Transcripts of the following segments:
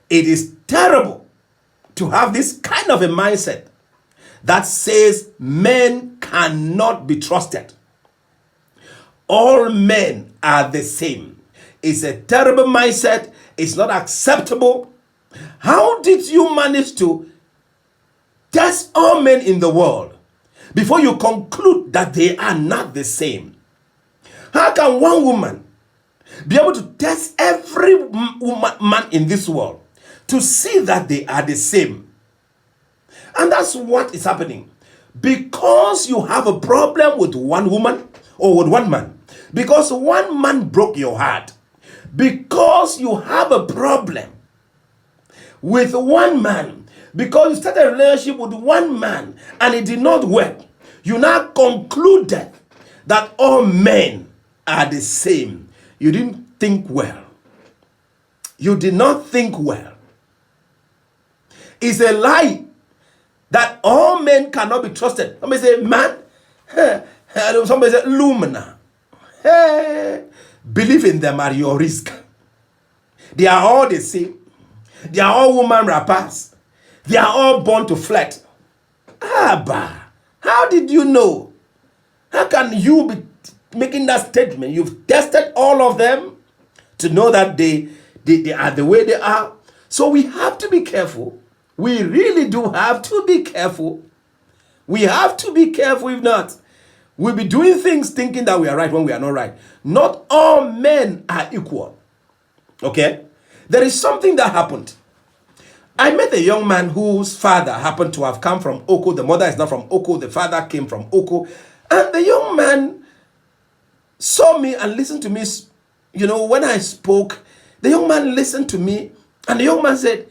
It is terrible to have this kind of a mindset that says men cannot be trusted. All men are the same. It's a terrible mindset. It's not acceptable. How did you manage to test all men in the world before you conclude that they are not the same? How can one woman be able to test every man in this world to see that they are the same? And that's what is happening. Because you have a problem with one woman or with one man, because one man broke your heart, because you have a problem with one man, because you started a relationship with one man and it did not work, you now concluded that all men are the same. You didn't think well. You did not think well. It's a lie that all men cannot be trusted. Somebody say, man. Somebody say, Lumina. Believe in them at your risk. They are all the same. They are all woman rappers. They are all born to flirt. Abba, how did you know? How can you be making that statement? You've tested all of them to know that they are the way they are. So we have to be careful. We really do have to be careful. We have to be careful. If not, we'll be doing things thinking that we are right when we are not right. Not all men are equal. Okay? There is something that happened. I met a young man whose father happened to have come from Oko. The mother is not from Oko. The father came from Oko. And the young man saw me and listened to me. You know, when I spoke, the young man listened to me. And the young man said,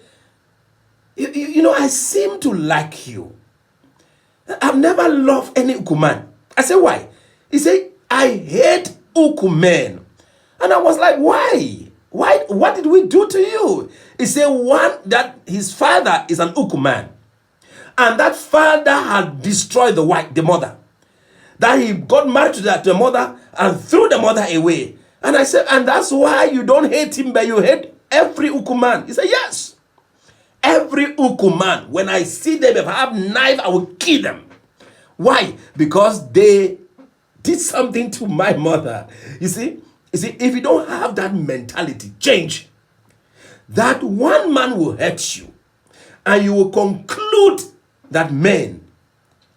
you know, I seem to like you. I've never loved any Uku man. I said, why? He said, I hate Uku men. And I was like, why? Why? What did we do to you? He said, one, that his father is an Uku man. And that father had destroyed the mother. That he got married to the mother and threw the mother away. And I said, and that's why you don't hate him, but you hate every Uku man. He said, yes. Every Uku man, when I see them, if I have knife, I will kill them. Why? Because they did something to my mother. You see, if you don't have that mentality, change. That one man will hurt you. And you will conclude that men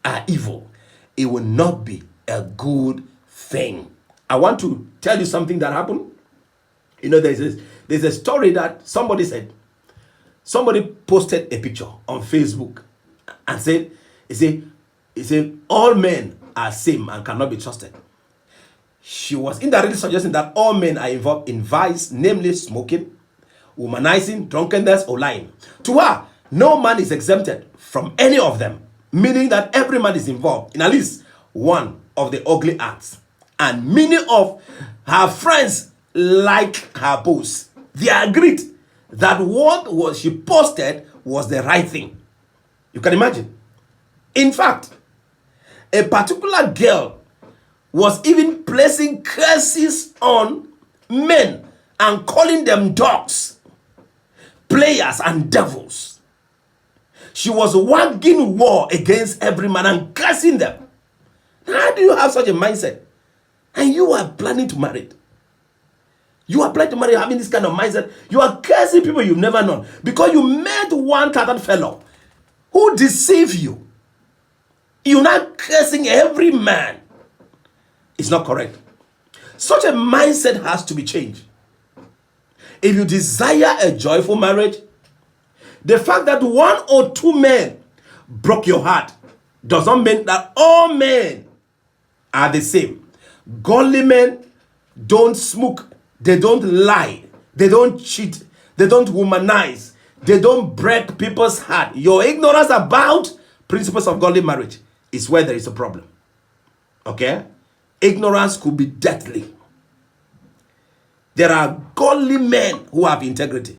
are evil. It will not be a good thing. I want to tell you something that happened. You know, there's a story that somebody said. Somebody posted a picture on Facebook and said, he said, all men are same and cannot be trusted. She was indirectly suggesting that all men are involved in vice, namely smoking, womanizing, drunkenness, or lying. To her, no man is exempted from any of them, meaning that every man is involved in at least one of the ugly acts. And many of her friends like her post. They agreed that what she posted was the right thing. You can imagine. In fact, a particular girl was even placing curses on men and calling them dogs, players, and devils. She was waging war against every man and cursing them. How do you have such a mindset? And you are planning to marry. You are planning to marry having this kind of mindset. You are cursing people you've never known because you met one tattered fellow who deceived you. You're not cursing every man. It's not correct. Such a mindset has to be changed. If you desire a joyful marriage, the fact that one or two men broke your heart does not mean that all men are the same. Godly men don't smoke. They don't lie. They don't cheat. They don't womanize. They don't break people's heart. Your ignorance about principles of godly marriage is where there is a problem. Okay? Ignorance could be deadly. There are godly men who have integrity.